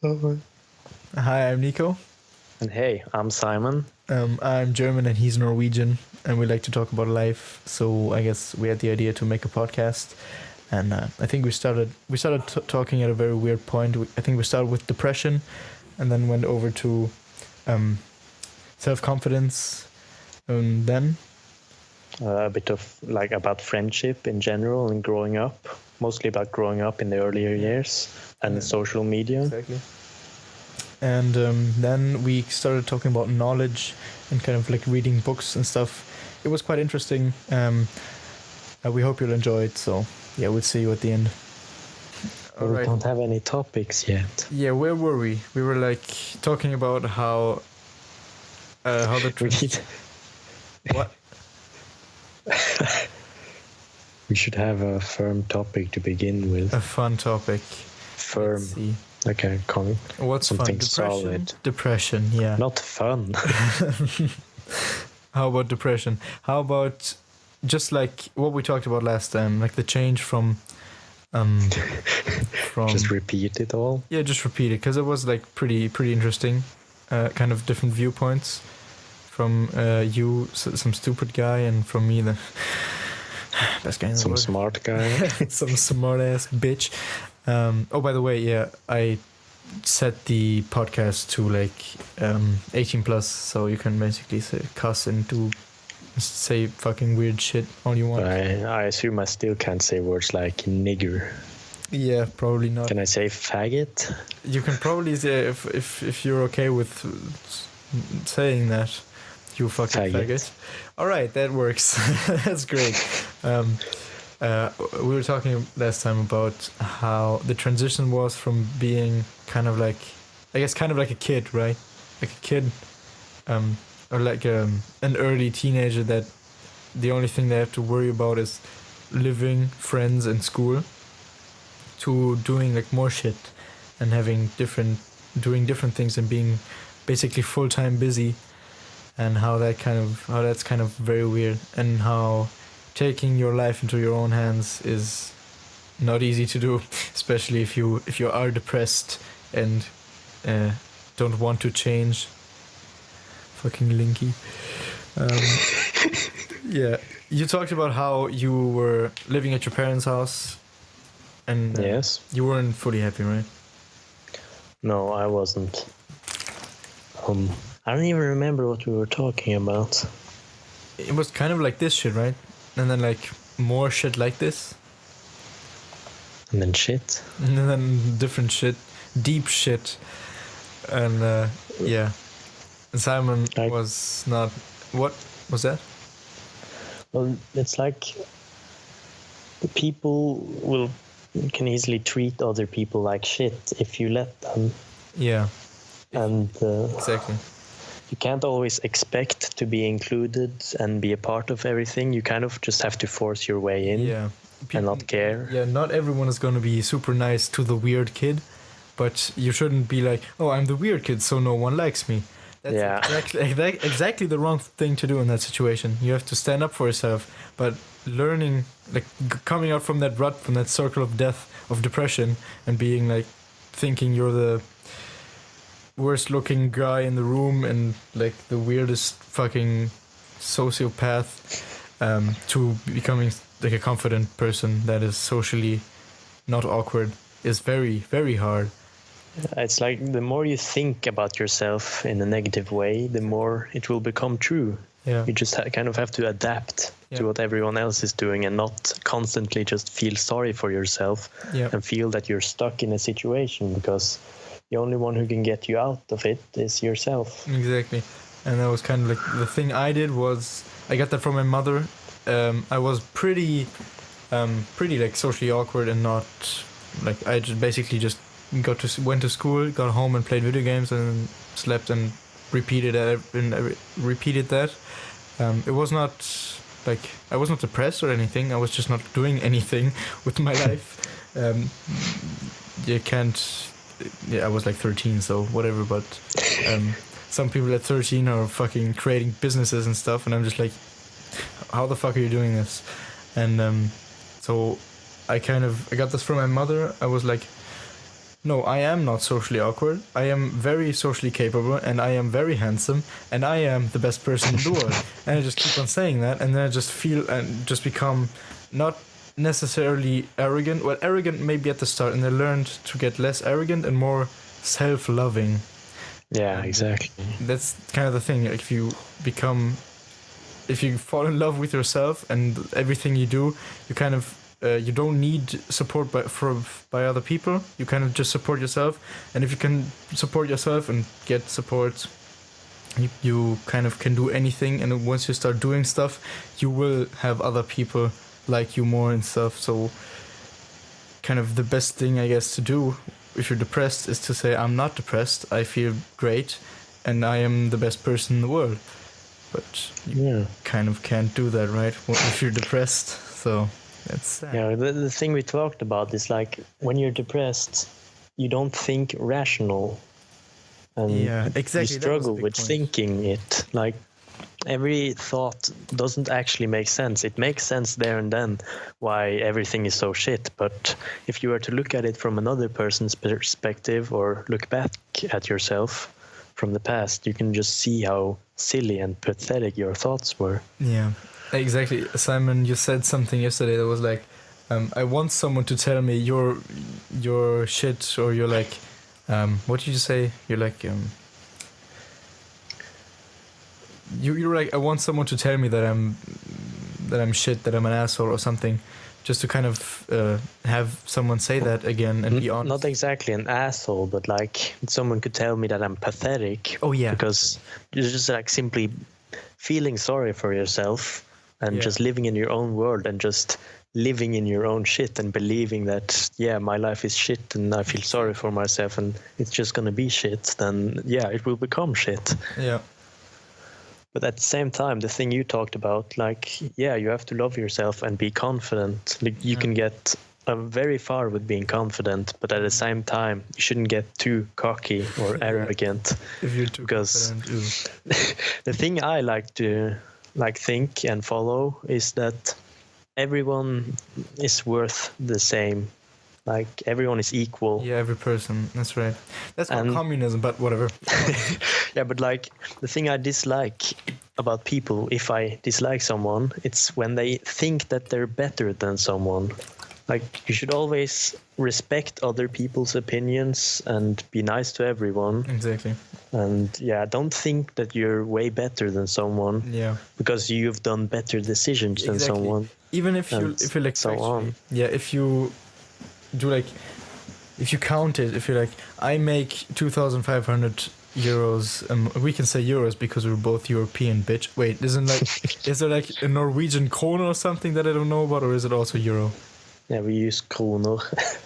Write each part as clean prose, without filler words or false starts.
Hi, I'm Nico. And hey, I'm Simon. I'm German and he's Norwegian, and we like to talk about life. So I guess we had the idea to make a podcast, and I think we started talking at a very weird point. I think we started with depression, and then went over to um, self confidence, and then A bit of like about friendship in general and growing up, mostly about growing up in the earlier years and Yeah. social media. exactly. And then we started talking about knowledge and kind of like reading books and stuff. It was quite interesting. We hope you'll enjoy it. So yeah, we'll see you at the end. But we don't have any topics yet. Yeah, where were we? We were like talking about how the We need, what? we should have a firm topic to begin with. A fun topic. Firm. Let's see. Okay, Colin. What's Something fun? Depression. solid. Depression. Yeah. Not fun. How about depression? How about just like what we talked about last time, like the change from Just repeat it all. yeah, just repeat it because it was like pretty interesting, kind of different viewpoints from you, some stupid guy, and from me, the best guy in the Some world. smart guy. Some smart ass bitch. Oh, by the way, yeah, I set the podcast to like 18 plus, so you can basically say cuss and say fucking weird shit all you want. I assume I still can't say words like nigger. Yeah, probably not. Can I say faggot? You can probably say if you're okay with saying that, you fucking faggot. All right, that works. That's great. We were talking last time about how the transition was from being kind of like, I guess, kind of like a kid, right? Like a kid, or like an early teenager that the only thing they have to worry about is living, friends, and school, to doing like more shit and doing different things and being basically full-time busy, and how that's kind of very weird, and how taking your life into your own hands is not easy to do, especially if you are depressed and don't want to change. Fucking Linky. Yeah, you talked about how you were living at your parents' house, and Yes. you weren't fully happy, right? No, I wasn't. I don't even remember what we were talking about. It was kind of like this shit, right? And then like more shit like this, And then shit. and then different shit, deep shit, and yeah. And Simon Like- was not. What was that? Well, it's like the people can easily treat other people like shit if you let them, Yeah, and exactly. you can't always expect to be included and be a part of everything. You kind of just have to force your way in Yeah. and not care. Yeah, not everyone is going to be super nice to the weird kid, but you shouldn't be like, oh, I'm the weird kid, so no one likes me. That's Yeah. exactly the wrong thing to do in that situation. You have to stand up for yourself, but learning, like coming out from that rut, from that circle of death, of depression, and being like, thinking you're the worst looking guy in the room and like the weirdest fucking sociopath, to becoming like a confident person that is socially not awkward, is very, very hard. It's like the more you think about yourself in a negative way, the more it will become true. Yeah. You just kind of have to adapt Yeah. to what everyone else is doing and not constantly just feel sorry for yourself Yeah. and feel that you're stuck in a situation, because the only one who can get you out of it is yourself. Exactly. And that was kind of like the thing I did was I got that from my mother. I was pretty like socially awkward and not like, I just basically just went to school, got home and played video games and slept and repeated that. It was not like I was not depressed or anything. I was just not doing anything with my life. You can't. Yeah, I was like 13, so whatever. But some people at 13 are fucking creating businesses and stuff, and I'm just like, how the fuck are you doing this? And so I got this from my mother. I was like, no, I am not socially awkward. I am very socially capable, and I am very handsome, and I am the best person in the world. And I just keep on saying that, and then I just feel and just become not necessarily arrogant. Well, arrogant maybe at the start, and I learned to get less arrogant and more self-loving. Yeah, exactly. That's kind of the thing. Like, if you fall in love with yourself and everything you do, you kind of you don't need support by other people. You kind of just support yourself, and if you can support yourself and get support, you kind of can do anything. And once you start doing stuff, you will have other people like you more and stuff. So kind of the best thing, I guess, to do if you're depressed is to say, I'm not depressed, I feel great, and I am the best person in the world. But you kind of can't do that, right? If you're depressed. So that's sad. Yeah, the thing we talked about is like when you're depressed, you don't think rational. And Yeah, exactly. you that was a struggle big with point. thinking it. Like every thought doesn't actually make sense. It makes sense there and then why everything is so shit. But if you were to look at it from another person's perspective or look back at yourself from the past, you can just see how silly and pathetic your thoughts were. Yeah, exactly. Simon, you said something yesterday that was like, I want someone to tell me your shit, or you're like, what did you say? You're like, you're like, I want someone to tell me that I'm shit, that I'm an asshole or something, just to kind of have someone say that again and be honest. Not exactly an asshole, but like someone could tell me that I'm pathetic. Oh yeah, Because you're just like simply feeling sorry for yourself and Yeah. just living in your own world and just living in your own shit and believing that, yeah, my life is shit and I feel sorry for myself and it's just going to be shit, then yeah, it will become shit. yeah, But at the same time, the thing you talked about, like, yeah, you have to love yourself and be confident. Like, you can get very far with being confident, but at the same time, you shouldn't get too cocky or arrogant. if you're too Because- confident. Ooh. The thing I like to think and follow is that everyone is worth the same. Like, everyone is equal. Yeah, every person. That's right. That's not And- communism, but whatever. Yeah, but like the thing I dislike about people, if I dislike someone, it's when they think that they're better than someone. Like, you should always respect other people's opinions and be nice to everyone. Exactly. And yeah, don't think that you're way better than someone Yeah. because you've done better decisions than Exactly. someone. Even if you like so on. Yeah, if you do like, if you count it, if you're like, I make 2,500 euros, we can say euros because we're both European, bitch. Wait, is there like a Norwegian krone or something that I don't know about, or is it also euro? Yeah, we use kroner.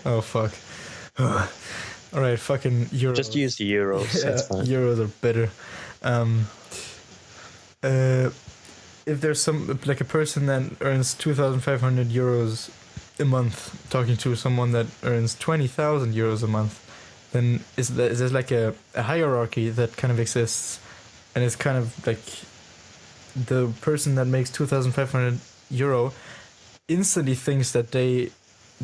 Oh fuck. All right, fucking euros. Just use the euros. That's fine. Euros are better. If there's some like a person that earns 2,500 euros a month, talking to someone that earns 20,000 euros a month, then is there like a hierarchy that kind of exists, and it's kind of like the person that makes 2,500 euro instantly thinks that they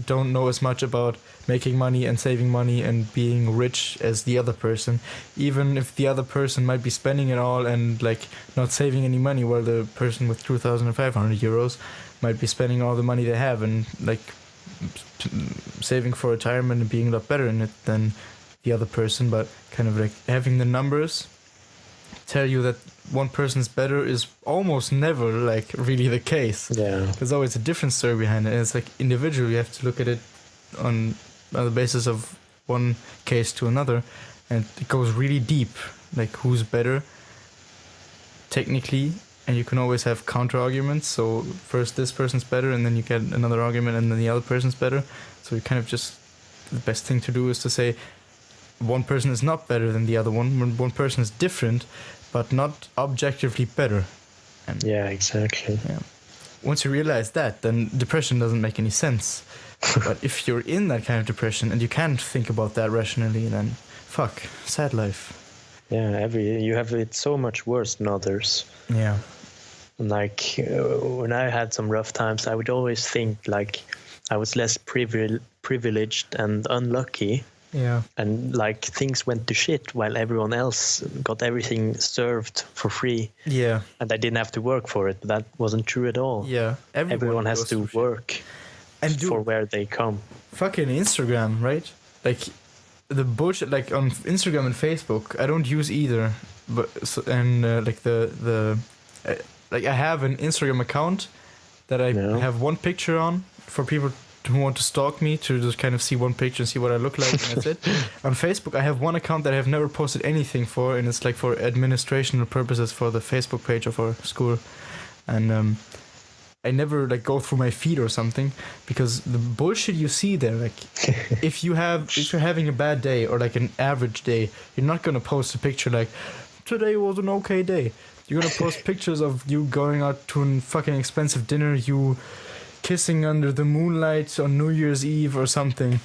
don't know as much about making money and saving money and being rich as the other person, even if the other person might be spending it all and like not saving any money, while the person with 2,500 euros might be spending all the money they have and like saving for retirement and being a lot better in it than the other person. But kind of like having the numbers tell you that one person's better is almost never like really the case. Yeah. There's always a different story behind it. And it's like individual. You have to look at it on the basis of one case to another, and it goes really deep. Like who's better technically, and you can always have counter arguments. So first this person's better, and then you get another argument, and then the other person's better. So you kind of just, the best thing to do is to say one person is not better than the other one. When one person is different, but not objectively better. And Yeah, exactly. once you realize that, then depression doesn't make any sense. But if you're in that kind of depression and you can't think about that rationally, then fuck, sad life. Yeah, you have it so much worse than others. Yeah. And like when I had some rough times, I would always think like I was less privileged and unlucky Yeah. And like things went to shit while everyone else got everything served for free, Yeah. and I didn't have to work for it. But that wasn't true at all. Yeah. Everyone has goes to through shit. work And for dude, where they come. fucking Instagram, right? Like the bullshit, like on Instagram and Facebook, I don't use either. But like like I have an Instagram account that I have one picture on for people who want to stalk me, to just kind of see one picture and see what I look like, and that's it. On Facebook, I have one account that I have never posted anything for, and it's like for administrational purposes for the Facebook page of our school, and I never like go through my feed or something, because the bullshit you see there, like if you're having a bad day or like an average day, you're not gonna post a picture like today was an okay day. You're gonna post pictures of you going out to a fucking expensive dinner, you kissing under the moonlight on New Year's Eve or something,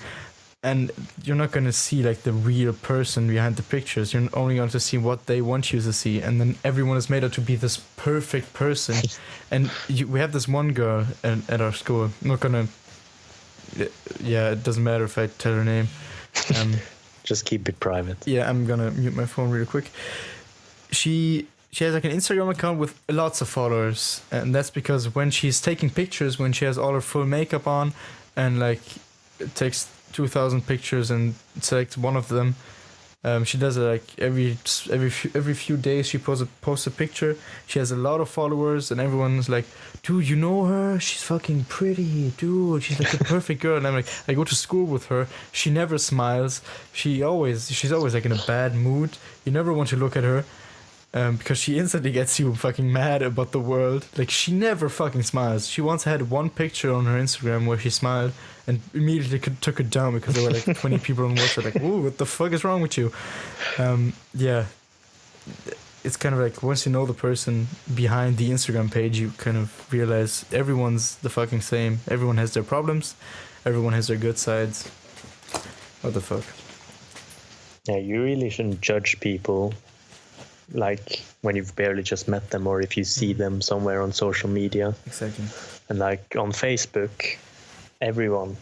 and you're not gonna see like the real person behind the pictures. You're only going to see what they want you to see, and then everyone is made out to be this perfect person. And we have this one girl at our school. I'm not gonna. Yeah, it doesn't matter if I tell her name. Just keep it private. Yeah, I'm gonna mute my phone really quick. She has like an Instagram account with lots of followers, and that's because when she's taking pictures, when she has all her full makeup on, and like it takes 2,000 pictures and selects one of them, she does it like every few days. She posts a picture. She has a lot of followers, and everyone's like, dude, you know her? She's fucking pretty, dude. She's like the perfect girl. And I'm like, I go to school with her. She never smiles. She's always like in a bad mood. You never want to look at her. Because she instantly gets you fucking mad about the world. Like, she never fucking smiles. She once had one picture on her Instagram where she smiled and immediately took it down because there were like 20 people on WhatsApp like, ooh, what the fuck is wrong with you? Yeah. It's kind of like, once you know the person behind the Instagram page, you kind of realize everyone's the fucking same. Everyone has their problems. Everyone has their good sides. What the fuck? Yeah, you really shouldn't judge people like when you've barely just met them, or if you see them somewhere on social media. Exactly. And like on Facebook, everyone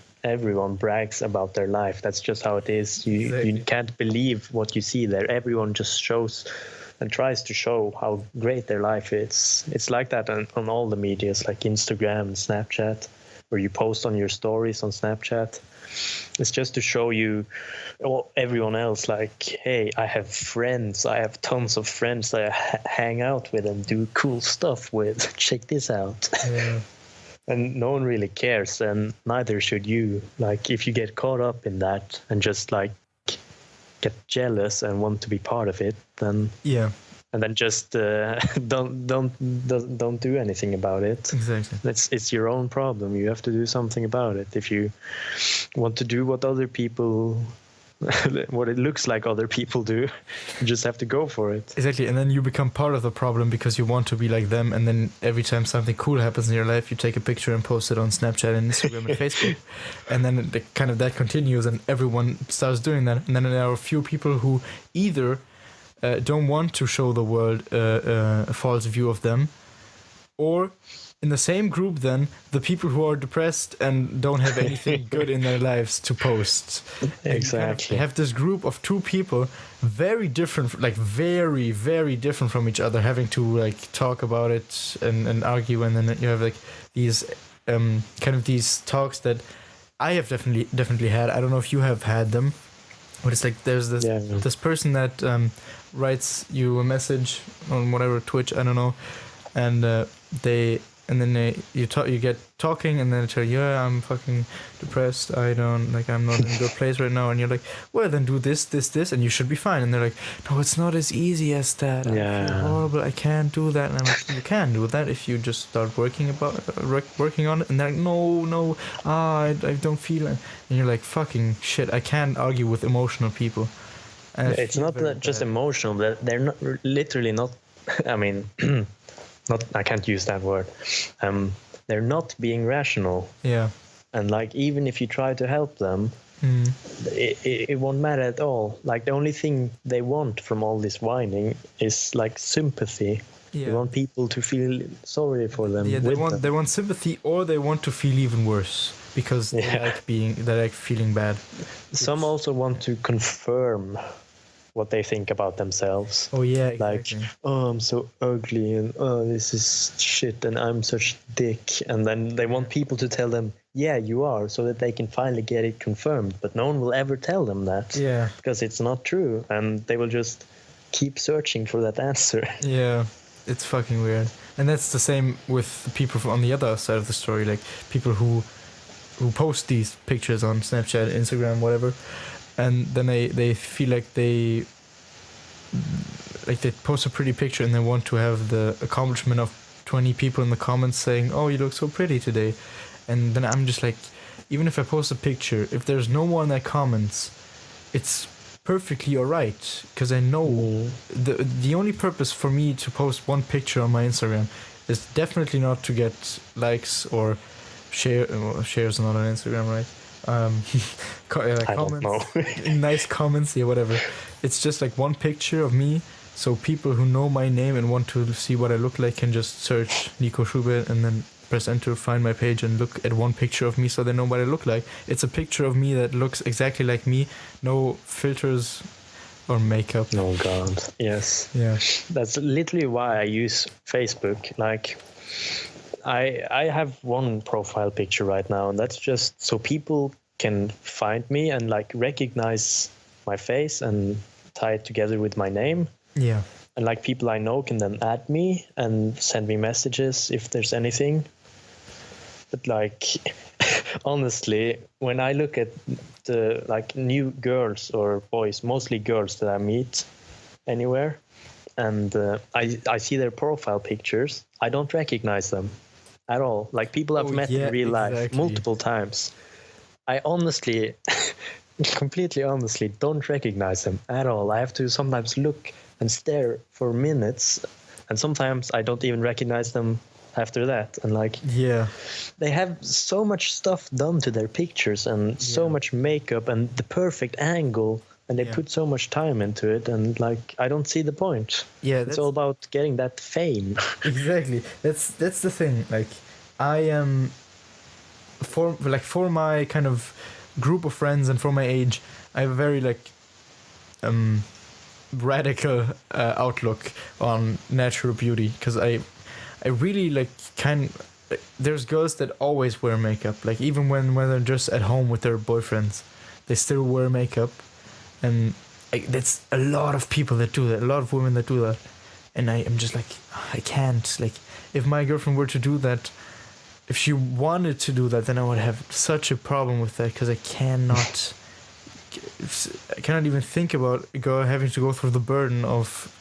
brags about their life. That's just how it is. You can't believe what you see there. Everyone just shows and tries to show how great their life is. It's like that on all the medias, like Instagram and Snapchat, where you post on your stories on Snapchat. It's just to show you everyone else, like, hey, I have friends. I have tons of friends that I hang out with and do cool stuff with. Check this out. Yeah. And no one really cares, and neither should you. Like, if you get caught up in that and just like get jealous and want to be part of it, then yeah. And then just don't do anything about it. Exactly. It's your own problem. You have to do something about it. If you want to do what other people, what it looks like other people do, you just have to go for it. Exactly. And then you become part of the problem because you want to be like them. And then every time something cool happens in your life, you take a picture and post it on Snapchat and Instagram and Facebook. And then that continues, and everyone starts doing that. And then there are a few people who either don't want to show the world a false view of them, or in the same group then the people who are depressed and don't have anything good in their lives to post. Exactly. You have this group of two people, very different, like very, very different from each other, having to like talk about it and argue, and then you have like these kind of these talks that I have definitely had. I don't know if you have had them, but it's like there's this person that writes you a message on whatever, Twitch, I don't know, and you get talking, and then they tell you, yeah, I'm fucking depressed, I'm not in a good place right now, and you're like, well, then do this, and you should be fine. And they're like, no, it's not as easy as that. I feel horrible, I can't do that. And I'm like, you can do that if you just start working on it. And they're like, no, I don't feel it. And you're like, fucking shit, I can't argue with emotional people. And it's not just emotional. They're not literally not. I mean, not. I can't use that word. They're not being rational. Yeah. And like, even if you try to help them, it won't matter at all. Like, the only thing they want from all this whining is like sympathy. Yeah. They want people to feel sorry for them. Yeah, they want sympathy, or they want to feel even worse. because Yeah. they like feeling bad. Some also want to confirm what they think about themselves. Oh yeah, Like, exactly. oh, I'm so ugly, and oh, this is shit, and I'm such dick. And then they want people to tell them, yeah, you are, so that they can finally get it confirmed. But no one will ever tell them that, Yeah, because it's not true, and they will just keep searching for that answer. yeah, it's fucking weird. And that's the same with the people on the other side of the story, like people who post these pictures on Snapchat, Instagram, whatever, and then they feel like they post a pretty picture and they want to have the accomplishment of 20 people in the comments saying, "Oh, you look so pretty today," and then I'm just like, even if I post a picture, if there's no one that comments, it's perfectly alright, because I know the only purpose for me to post one picture on my Instagram is definitely not to get likes or shares not on Instagram, right? I don't know. Comments, nice comments, yeah, whatever. It's just like one picture of me, so people who know my name and want to see what I look like can just search Nico Schubert and then press enter, find my page, and look at one picture of me, so they know what I look like. It's a picture of me that looks exactly like me, no filters or makeup. Oh God, yes. Yeah. That's literally why I use Facebook. Like, I have one profile picture right now, and that's just so people can find me and like recognize my face and tie it together with my name. Yeah. And like people I know can then add me and send me messages if there's anything. But like, honestly, when I look at the like new girls or boys, mostly girls that I meet anywhere, and I see their profile pictures, I don't recognize them at all. Like people I've met in real life multiple times. I honestly, completely honestly, don't recognize them at all. I have to sometimes look and stare for minutes, and sometimes I don't even recognize them after that. And like, Yeah. they have so much stuff done to their pictures and so much makeup and the perfect angle, and they put so much time into it, and like, I don't see the point. Yeah. It's all about getting that fame. Exactly. That's the thing. Like, I am for my kind of group of friends and for my age, I have a very like radical outlook on natural beauty, because I really like there's girls that always wear makeup, like even when they're just at home with their boyfriends, they still wear makeup, and that's a lot of people that do that, a lot of women that do that, and I am just like, I can't. Like, if my girlfriend were to do that, if she wanted to do that, then I would have such a problem with that, because I cannot even think about having to go through the burden of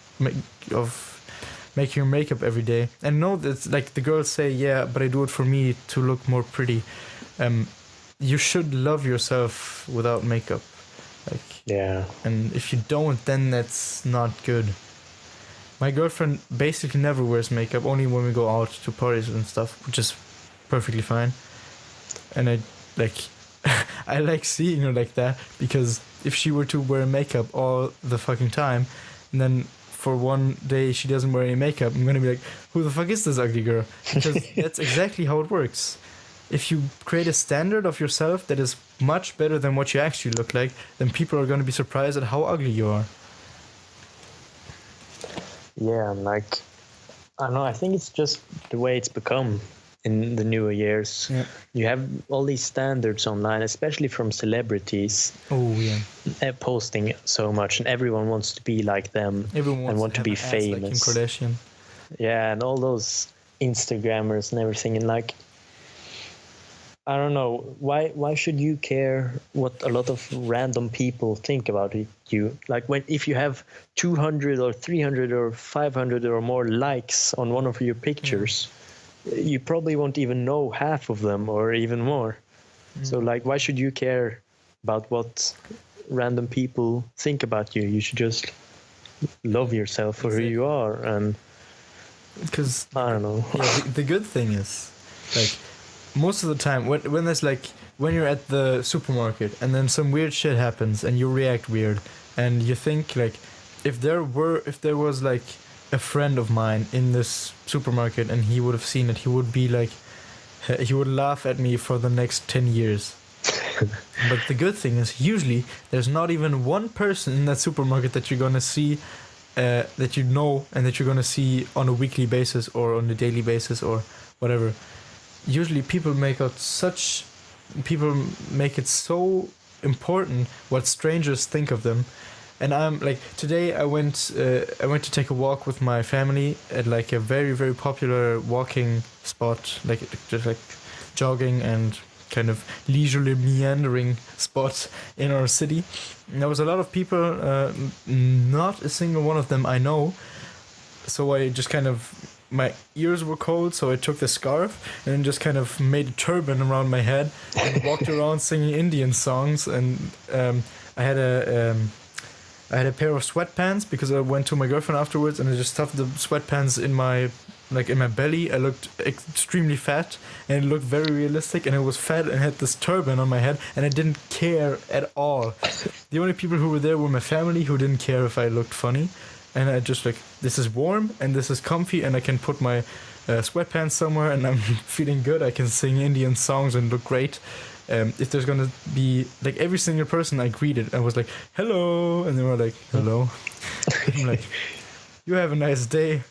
making your makeup every day. And no, that's like the girls say, yeah, but I do it for me to look more pretty. You should love yourself without makeup. Like, Yeah. and if you don't, then that's not good. My girlfriend basically never wears makeup, only when we go out to parties and stuff, which is perfectly fine. And I like I like seeing her like that, because if she were to wear makeup all the fucking time, and then for one day she doesn't wear any makeup, I'm gonna be like, who the fuck is this ugly girl? Because that's exactly how it works. If you create a standard of yourself that is much better than what you actually look like, then people are gonna be surprised at how ugly you are. Yeah, and like, I don't know, I think it's just the way it's become in the newer years. Yeah. You have all these standards online, especially from celebrities, Oh yeah. posting so much, and everyone wants to be like them. Everyone wants And want to have be an ass like Kim famous. Kardashian. Yeah, and all those Instagrammers and everything, and like, I don't know, why should you care what a lot of random people think about you? Like, if you have 200 or 300 or 500 or more likes on one of your pictures, you probably won't even know half of them or even more. So like, why should you care about what random people think about you? You should just love yourself for who you are. And Because I don't know. yeah, the good thing is, like, most of the time when there's like, when you're at the supermarket and then some weird shit happens and you react weird, and you think like, if there was like a friend of mine in this supermarket and he would have seen it, he would be like, he would laugh at me for the next 10 years. But the good thing is, usually there's not even one person in that supermarket that you're gonna see, that you know, and that you're gonna see on a weekly basis or on a daily basis or whatever. Usually people make it so important what strangers think of them. And I'm like, today I went to take a walk with my family at like a very, very popular walking spot, like just like jogging and kind of leisurely meandering spot in our city. And there was a lot of people, not a single one of them I know. So I just kind of, my ears were cold, so I took the scarf and just kind of made a turban around my head and walked around singing Indian songs. And I had a pair of sweatpants because I went to my girlfriend afterwards, and I just stuffed the sweatpants in my belly. I looked extremely fat, and it looked very realistic, and I was fat and had this turban on my head, and I didn't care at all. The only people who were there were my family, who didn't care if I looked funny. And I just like, this is warm and this is comfy, and I can put my sweatpants somewhere and I'm feeling good. I can sing Indian songs and look great. If there's gonna be like every single person I greeted, I was like, hello, and they were like, hello. I'm like, you have a nice day.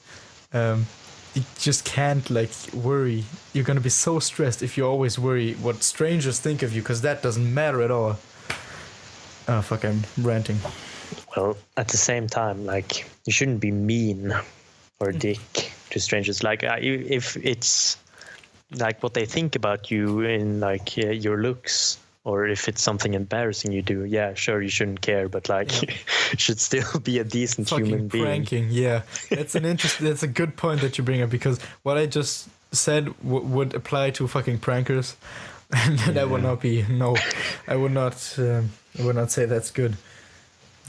You just can't like worry. You're gonna be so stressed if you always worry what strangers think of you, because that doesn't matter at all. Oh fuck, I'm ranting. Well, at the same time, like, you shouldn't be mean or a dick to strangers. Like, if it's like what they think about you in like your looks, or if it's something embarrassing you do, yeah, sure, you shouldn't care, but like, you should still be a decent fucking human being. Pranking, yeah, that's that's a good point that you bring up, because what I just said would apply to fucking prankers, and that would not be I would not say that's good.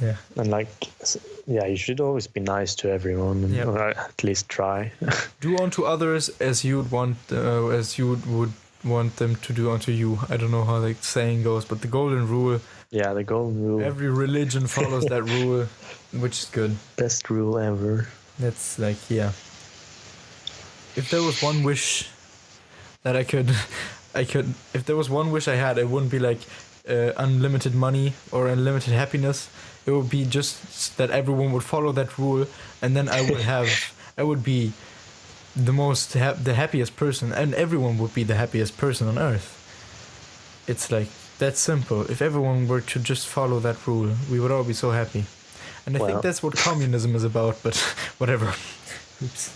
Yeah, and like, yeah, you should always be nice to everyone, and, or at least try. Do unto others as you would want them to do unto you. I don't know how the saying goes, but the golden rule. Yeah, the golden rule. Every religion follows that rule, which is good. Best rule ever. That's like, yeah. If there was one wish that I could, if there was one wish I had, it wouldn't be like unlimited money or unlimited happiness. It would be just that everyone would follow that rule, and then I would be the happiest person, and everyone would be the happiest person on earth. It's like that simple. If everyone were to just follow that rule, we would all be so happy. And I think that's what communism is about, but whatever. Oops.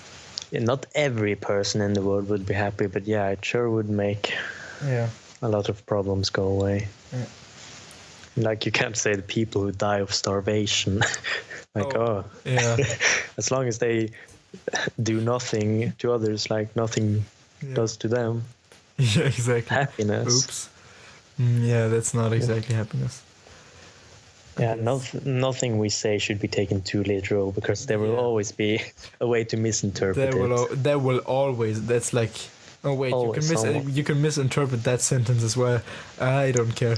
Yeah, not every person in the world would be happy, but yeah, it sure would make a lot of problems go away. Yeah. Like, you can't say the people who die of starvation. Yeah. As long as they do nothing to others, like nothing does to them. Yeah, exactly. Happiness. Oops. Yeah, that's not exactly happiness. Yeah, nothing we say should be taken too literal, because there will always be a way to misinterpret it. There will always. That's like. Oh wait, you can misinterpret that sentence as well. I don't care.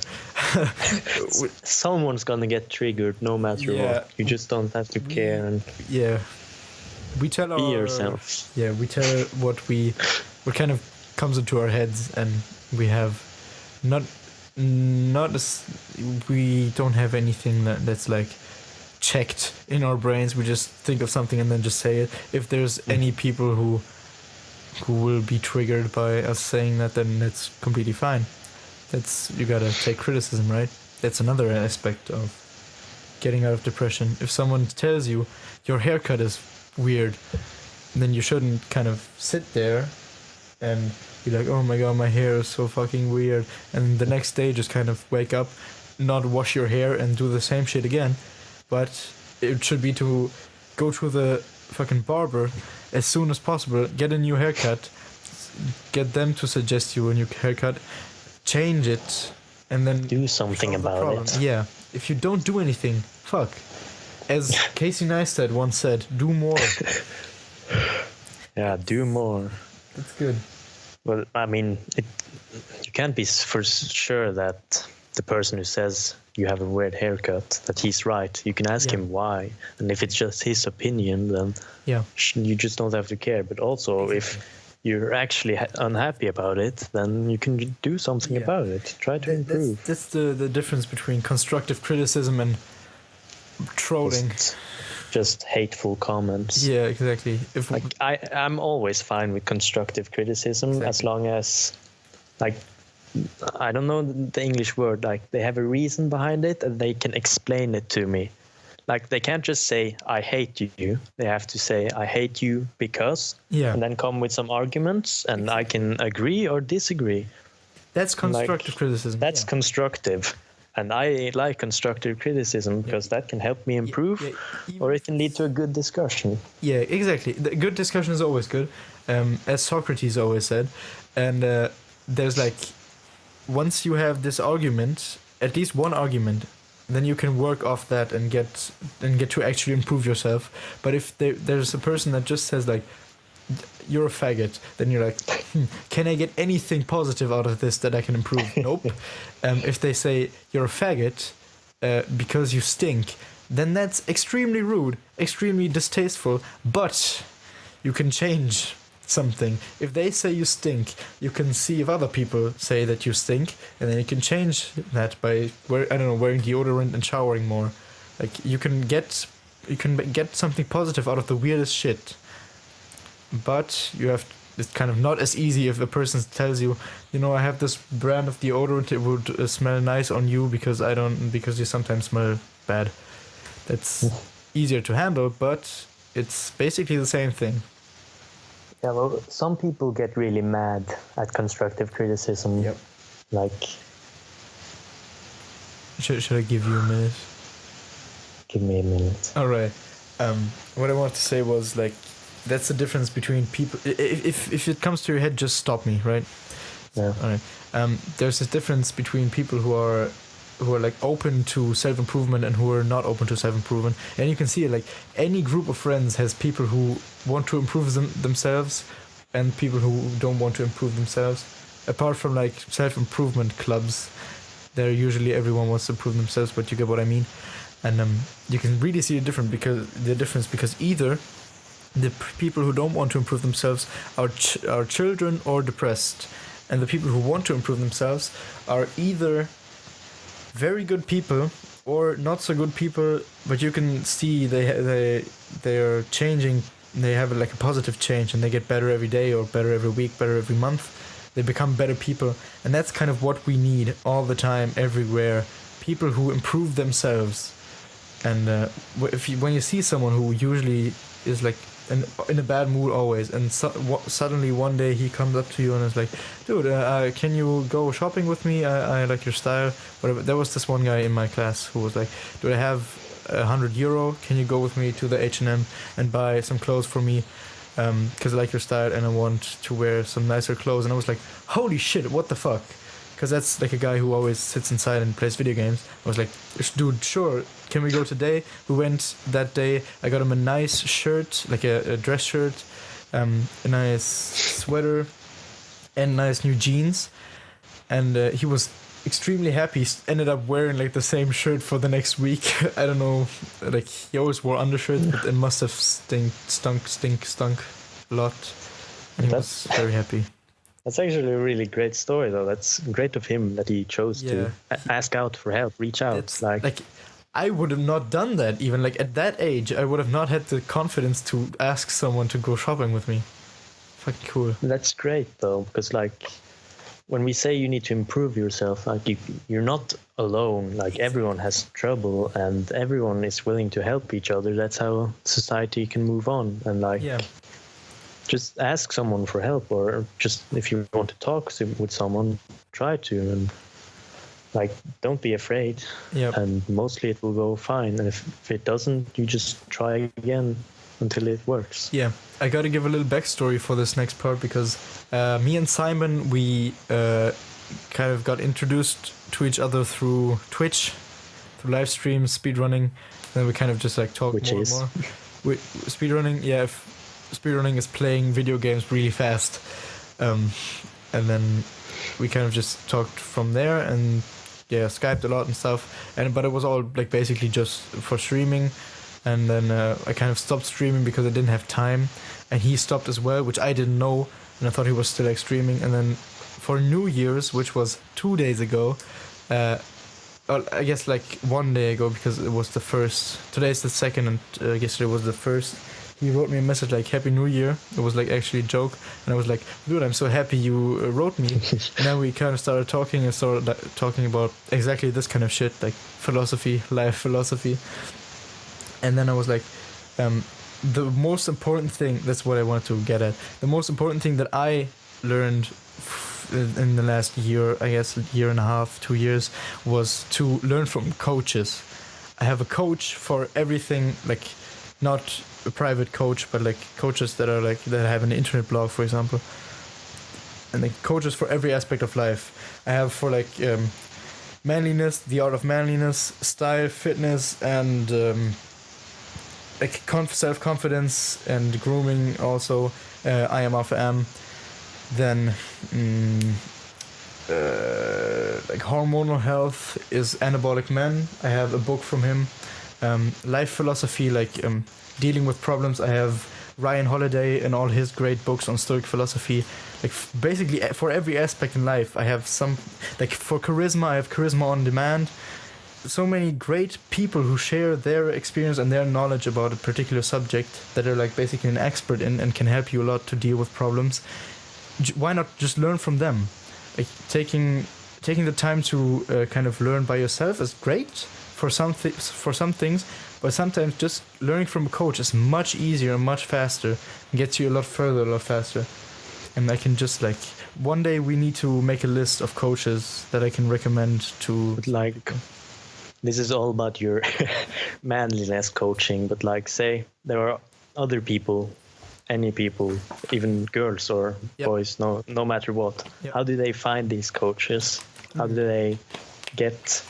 Someone's gonna get triggered no matter what. You just don't have to care and we tell be yourself. Yeah, we tell what kind of comes into our heads, and we have we don't have anything that's like checked in our brains. We just think of something and then just say it. If there's any people who will be triggered by us saying that, then that's completely fine. You gotta take criticism, right? That's another aspect of getting out of depression. If someone tells you your haircut is weird, then you shouldn't kind of sit there and be like, oh my god, my hair is so fucking weird, and the next day just kind of wake up, not wash your hair and do the same shit again. But it should be to go to the fucking barber as soon as possible, get a new haircut, get them to suggest you a new haircut, change it, and then do something about it. Yeah, if you don't do anything, fuck. As Casey Neistat once said, do more. Yeah, do more. That's good. Well, I mean, you can't be for sure that the person who says you have a weird haircut, that he's right. You can ask him why, and if it's just his opinion, then you just don't have to care. But also, if you're actually unhappy about it, then you can do something Yeah. about it. Try to improve. That's the difference between constructive criticism and trolling. Just hateful comments. Yeah, exactly. If Like I'm always fine with constructive criticism as Exactly. long as, like, I don't know the English word. Like they have a reason behind it and they can explain it to me. Like they can't just say I hate you. They have to say I hate you because, yeah, and then come with some arguments, and I can agree or disagree. that's constructive criticism. That's yeah. constructive. And I like constructive criticism because that can help me improve, Yeah, or it can lead to a good discussion. Yeah, exactly. The good discussion is always good, as Socrates always said. And there's like, once you have this argument, at least one argument, then you can work off that and get to actually improve yourself. But if there's a person that just says like, you're a faggot, then you're like, can I get anything positive out of this that I can improve? Nope. If they say you're a faggot because you stink, then that's extremely rude, extremely distasteful, but you can change something. If they say you stink, you can see if other people say that you stink, and then you can change that by wearing deodorant and showering more. Like you can get something positive out of the weirdest shit. But it's kind of not as easy if a person tells you, I have this brand of deodorant, it would smell nice on you because you sometimes smell bad. That's easier to handle, but it's basically the same thing. Yeah, well, some people get really mad at constructive criticism. Yep. Like, Should I give you a minute? give me a minute. All right. What I wanted to say was like, that's the difference between people. If it comes to your head, just stop me, right? Yeah. All right. There's this difference between people who are like open to self-improvement and who are not open to self-improvement. And you can see it, like any group of friends has people who want to improve themselves and people who don't want to improve themselves. Apart from like self-improvement clubs, there usually everyone wants to improve themselves, but you get what I mean. And you can really see the difference because either the people who don't want to improve themselves are children or depressed, and the people who want to improve themselves are either very good people or not so good people, but you can see they are changing. They have like a positive change and they get better every day or better every week, better every month. They become better people, and that's kind of what we need all the time, everywhere. People who improve themselves. And when you see someone who usually is like in a bad mood always, and suddenly one day he comes up to you and is like, dude, can you go shopping with me? I like your style. Whatever. There was this one guy in my class who was like, dude, I have €100. Can you go with me to the H&M and buy some clothes for me? Because I like your style and I want to wear some nicer clothes. And I was like, holy shit, what the fuck? Because that's like a guy who always sits inside and plays video games. I was like, dude, sure, can we go today? We went that day. I got him a nice shirt, like a dress shirt, a nice sweater, and nice new jeans. And he was extremely happy. Ended up wearing like the same shirt for the next week. I don't know, like he always wore undershirts, but it must have stunk a lot. And he was very happy. That's actually a really great story, though. That's great of him that he chose to ask out for help, reach out. It's like I would have not done that. Even like at that age, I would have not had the confidence to ask someone to go shopping with me. Fucking cool. That's great, though, because like when we say you need to improve yourself, like you're not alone. Like everyone has trouble, and everyone is willing to help each other. That's how society can move on. And like, just ask someone for help, or just if you want to talk with someone, try to, and like don't be afraid. And mostly it will go fine. And if it doesn't, you just try again until it works. I gotta give a little backstory for this next part, because me and Simon, we kind of got introduced to each other through Twitch, through live streams, speedrunning. Then we kind of just like talk more and more. Speedrunning, speedrunning is playing video games really fast, and then we kind of just talked from there, and Skyped a lot and stuff, but it was all like basically just for streaming. And then I kind of stopped streaming because I didn't have time, and he stopped as well, which I didn't know. and I thought he was still like streaming. And then for New Year's, which was 2 days ago, well, I guess like 1 day ago, because it was the first. Today's the second, and yesterday was the first. He wrote me a message like "Happy New Year." It was like actually a joke, and I was like, "Dude, I'm so happy you wrote me." And then we kind of started talking and started like, talking about exactly this kind of shit, like philosophy, life philosophy. And then I was like, the most important thing. That's what I wanted to get at. The most important thing that I learned in the last year, I guess, year and a half, 2 years, was to learn from coaches. I have a coach for everything, like not a private coach, but like coaches that are like that have an internet blog, for example, and like coaches for every aspect of life. I have for like manliness, the art of manliness, style, fitness, and like self-confidence and grooming. Also, I am Alpha M. Then like hormonal health is Anabolic Man. I have a book from him. Life philosophy, like dealing with problems. I have Ryan Holiday and all his great books on Stoic philosophy. Like basically for every aspect in life, I have some. Like for charisma, I have Charisma on Demand. So many great people who share their experience and their knowledge about a particular subject that are like basically an expert in and can help you a lot to deal with problems. Why not just learn from them? Like taking the time to kind of learn by yourself is great for some things, but sometimes just learning from a coach is much easier and much faster and gets you a lot further a lot faster. And I can just like one day we need to make a list of coaches that I can recommend to. But like, this is all about your manliness coaching. But like, say there are other people. Any people, even girls or boys, no matter what. Yep. How do they find these coaches? How do they get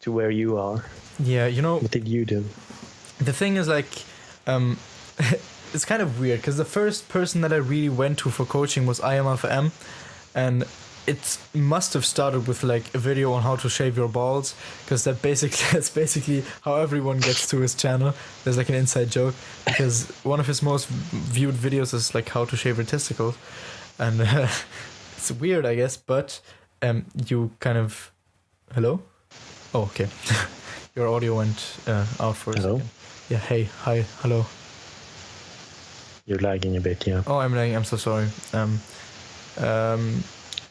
to where you are? Yeah, you know. What did you do? The thing is like, it's kind of weird because the first person that I really went to for coaching was I Am Alpha M, and it must have started with like a video on how to shave your balls, because that's basically how everyone gets to his channel. There's like an inside joke, because one of his most viewed videos is like how to shave your testicles, and it's weird, I guess. But you kind of hello. Oh, okay. Your audio went out for a second. Yeah. Hey. Hi. Hello. You're lagging a bit. Yeah. Oh, I'm lagging. I'm so sorry.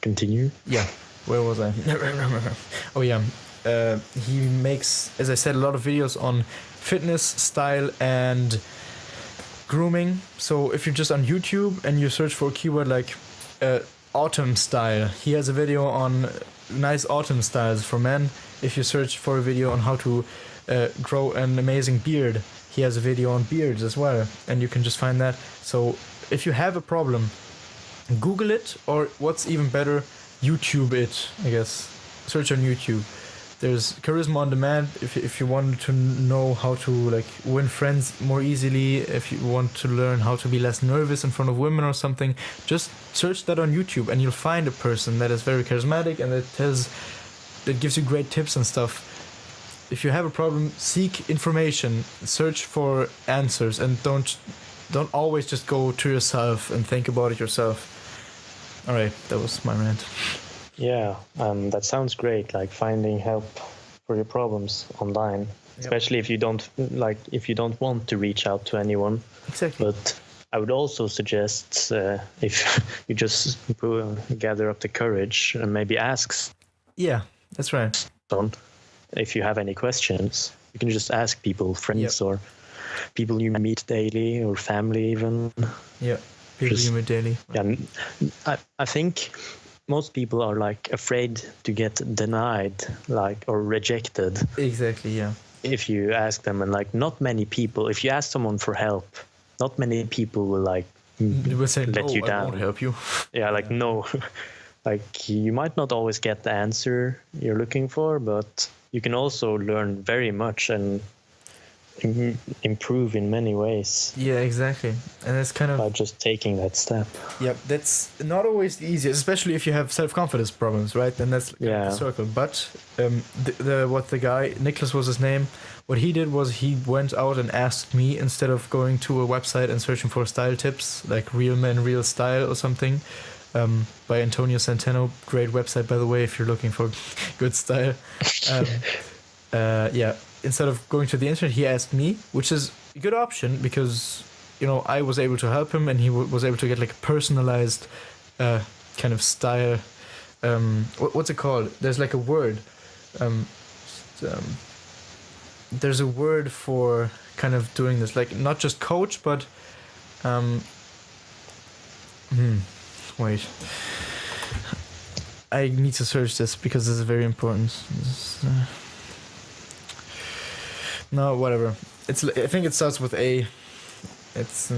Continue. Yeah, where was I? Oh yeah, he makes, as I said, a lot of videos on fitness, style, and grooming. So if you're just on YouTube and you search for a keyword like autumn style, he has a video on nice autumn styles for men. If you search for a video on how to grow an amazing beard, he has a video on beards as well, and you can just find that. So if you have a problem, Google it, or what's even better, YouTube it, I guess. Search on YouTube. There's Charisma on Demand if you want to know how to like win friends more easily, if you want to learn how to be less nervous in front of women or something, just search that on YouTube and you'll find a person that is very charismatic and that gives you great tips and stuff. If you have a problem, seek information, search for answers, and don't always just go to yourself and think about it yourself. All right, that was my rant. Yeah, that sounds great. Like finding help for your problems online, especially if you don't want to reach out to anyone. Exactly. But I would also suggest if you just gather up the courage and maybe ask. Yeah, that's right. If you have any questions, you can just ask people, friends, or people you meet daily, or family even. Yeah. People you meet daily. Yeah, I think most people are like afraid to get denied, like, or rejected. Exactly, yeah. If you ask them, and like not many people, if you ask someone for help, not many people will like say, let you down. I won't help you. Yeah, like no. Like you might not always get the answer you're looking for, but you can also learn very much, and improve in many ways Yeah, exactly. And it's kind of by just taking that step. Yep, that's not always the easiest, especially if you have self-confidence problems, right? Then that's kind of the circle. But what the guy, Nicholas was his name, what he did was he went out and asked me instead of going to a website and searching for style tips, like Real Men, Real Style or something, by Antonio Centeno. Great website, by the way, if you're looking for good style. Yeah, instead of going to the internet, he asked me, which is a good option because, you know, I was able to help him and he was able to get like a personalized kind of style. What's it called? There's like a word. There's a word for kind of doing this, like not just coach, but wait. I need to search this because this is very important. No, whatever. I think it starts with A. It's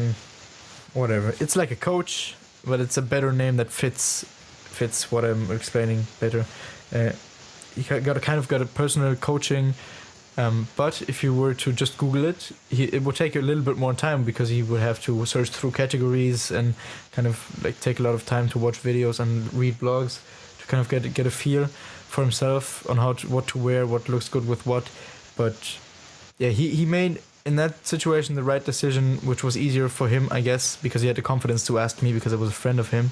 whatever. It's like a coach, but it's a better name that fits what I'm explaining better. You got a personal coaching. But if you were to just Google it, it would take a little bit more time because he would have to search through categories and kind of like take a lot of time to watch videos and read blogs to kind of get a feel for himself on what to wear, what looks good with what. But yeah, he made in that situation the right decision, which was easier for him, I guess, because he had the confidence to ask me because I was a friend of him.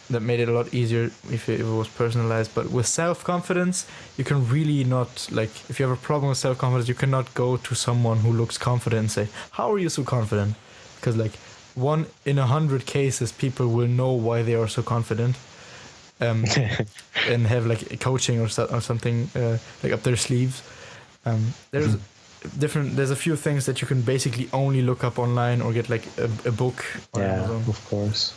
That made it a lot easier if it was personalized. But with self-confidence, you can really not, like, if you have a problem with self-confidence, you cannot go to someone who looks confident and say, how are you so confident? Because, like, 1 in 100 cases, people will know why they are so confident. And have, like, a coaching or something, like, up their sleeves. There's a few things that you can basically only look up online or get, like, a book on Amazon. Of course.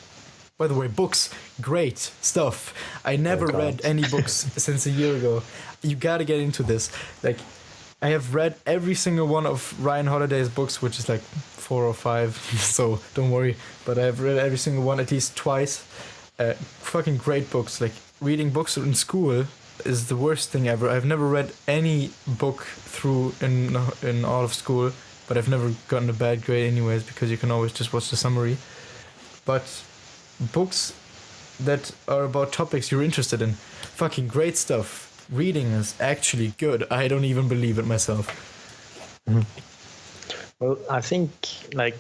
By the way, books, great stuff. I never read any books since a year ago. You gotta get into this. Like, I have read every single one of Ryan Holiday's books, which is like 4 or 5, so don't worry. But I've read every single one at least twice. Fucking great books. Like, reading books in school is the worst thing ever. I've never read any book through in all of school, but I've never gotten a bad grade anyways because you can always just watch the summary. But books that are about topics you're interested in, fucking great stuff. Reading is actually good. I don't even believe it myself. Well, I think like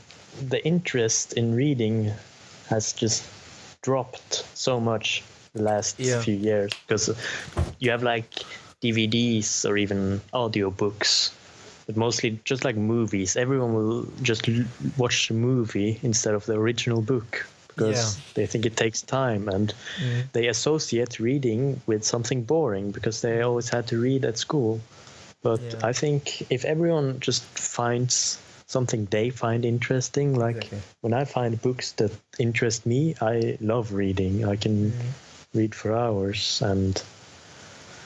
the interest in reading has just dropped so much the last few years because you have like DVDs or even audiobooks, but mostly just like movies. Everyone will just watch the movie instead of the original book. Because they think it takes time and they associate reading with something boring because they always had to read at school. But I think if everyone just finds something they find interesting, like when I find books that interest me, I love reading. I can read for hours and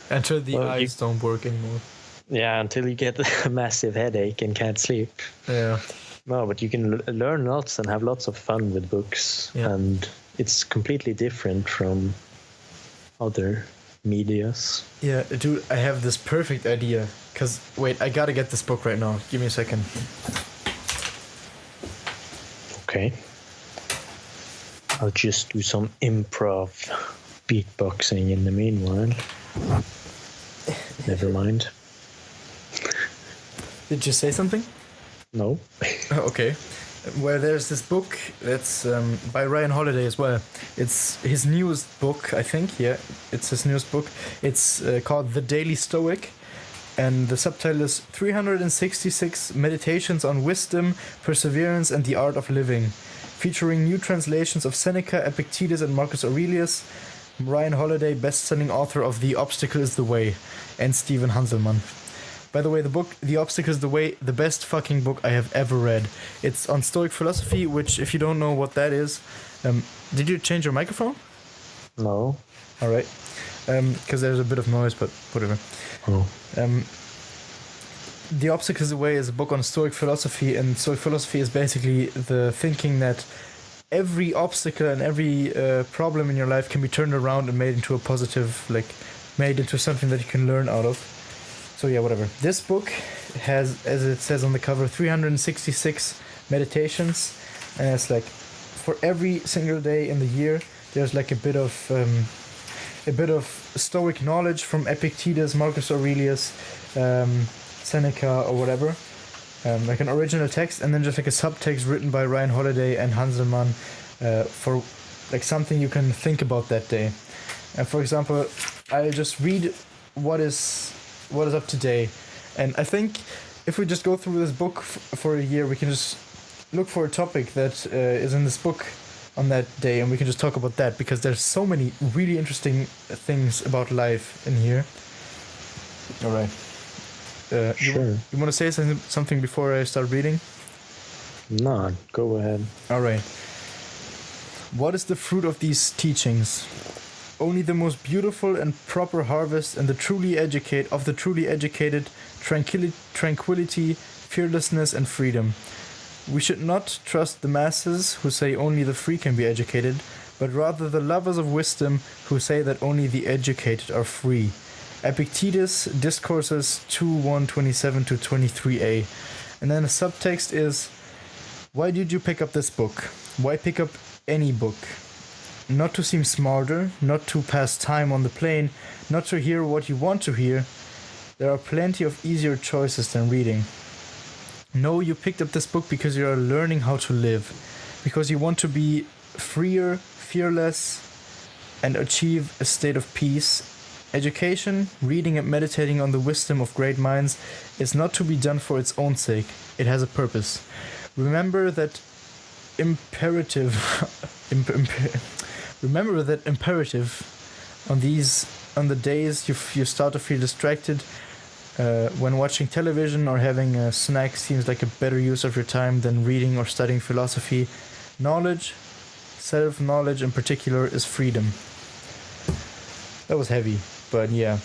until the eyes don't work anymore. Yeah, until you get a massive headache and can't sleep. Yeah. No, but you can learn lots and have lots of fun with books, and it's completely different from other medias. Yeah, dude, I have this perfect idea. Because, wait, I gotta get this book right now. Give me a second. Okay. I'll just do some improv beatboxing in the meanwhile. Never mind. Did you say something? No. Okay. Well, there's this book that's by Ryan Holiday as well. It's his newest book, I think. Yeah, it's his newest book. It's called The Daily Stoic. And the subtitle is 366 Meditations on Wisdom, Perseverance, and the Art of Living. Featuring new translations of Seneca, Epictetus, and Marcus Aurelius. Ryan Holiday, best-selling author of The Obstacle is the Way, and Stephen Hanselman. By the way, the book, The Obstacle is the Way, the best fucking book I have ever read. It's on Stoic philosophy, which, if you don't know what that is... did you change your microphone? No. All right. Because there's a bit of noise, but whatever. Oh. The Obstacle is the Way is a book on Stoic philosophy, and Stoic philosophy is basically the thinking that every obstacle and every problem in your life can be turned around and made into a positive, like, made into something that you can learn out of. So yeah, whatever. This book has, as it says on the cover, 366 meditations, and it's like for every single day in the year, there's like a bit of Stoic knowledge from Epictetus, Marcus Aurelius, Seneca, or whatever, like an original text, and then just like a subtext written by Ryan Holiday and Hanselmann for like something you can think about that day. And for example, I'll just read what is up today, and I think if we just go through this book for a year, we can just look for a topic that is in this book on that day, and we can just talk about that, because there's so many really interesting things about life in here. All right. Sure. You want to say something before I start reading? No, go ahead. All right. What is the fruit of these teachings? Only the most beautiful and proper harvest, and the truly educated, tranquility, fearlessness, and freedom. We should not trust the masses who say only the free can be educated, but rather the lovers of wisdom who say that only the educated are free. Epictetus, Discourses 2:127-23a. And then the subtext is, why did you pick up this book? Why pick up any book? Not to seem smarter, not to pass time on the plane, not to hear what you want to hear. There are plenty of easier choices than reading. No, you picked up this book because you are learning how to live, because you want to be freer, fearless, and achieve a state of peace. Education, reading and meditating on the wisdom of great minds, is not to be done for its own sake. It has a purpose. Remember that imperative on the days you start to feel distracted. When watching television or having a snack seems like a better use of your time than reading or studying philosophy. Knowledge, self-knowledge in particular, is freedom. That was heavy, but yeah,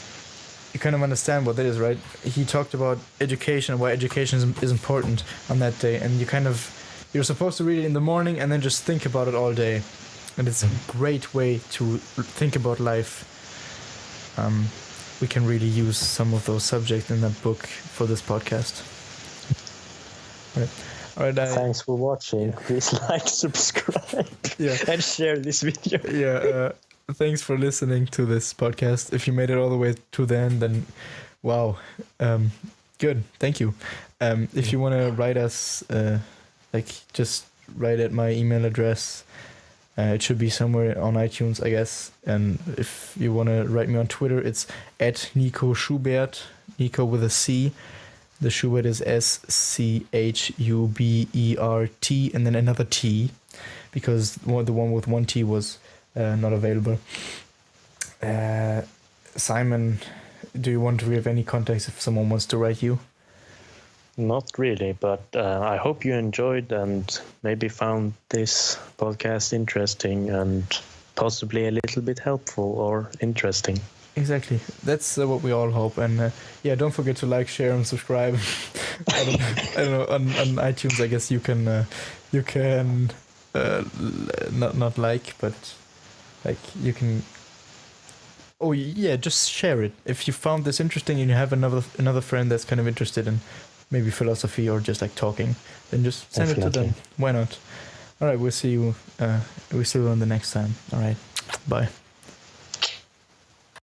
you kind of understand what that is, right? He talked about education and why education is important on that day, and you're supposed to read it in the morning and then just think about it all day, and it's a great way to think about life. We can really use some of those subjects in that book for this podcast. All right. Thanks for watching. Please like, subscribe, and share this video. Thanks for listening to this podcast. If you made it all the way to the end, then wow, good. Thank you. If you want to write us, just write at my email address. It should be somewhere on iTunes, I guess. And if you want to write me on Twitter, it's @Nico Schubert, Nico with a C. The Schubert is SCHUBERT, and then another T, because the one with one T was not available. Simon, do you want to give any context if someone wants to write you? Not really, but I hope you enjoyed and maybe found this podcast interesting and possibly a little bit helpful or interesting. Exactly. That's what we all hope. And don't forget to like, share, and subscribe. I don't know, on iTunes, I guess you can not like, but like you can. Oh yeah, just share it. If you found this interesting and you have another friend that's kind of interested in maybe philosophy or just like talking, then just send it to them. Why not? All right, we'll see you on the next time. All right, bye.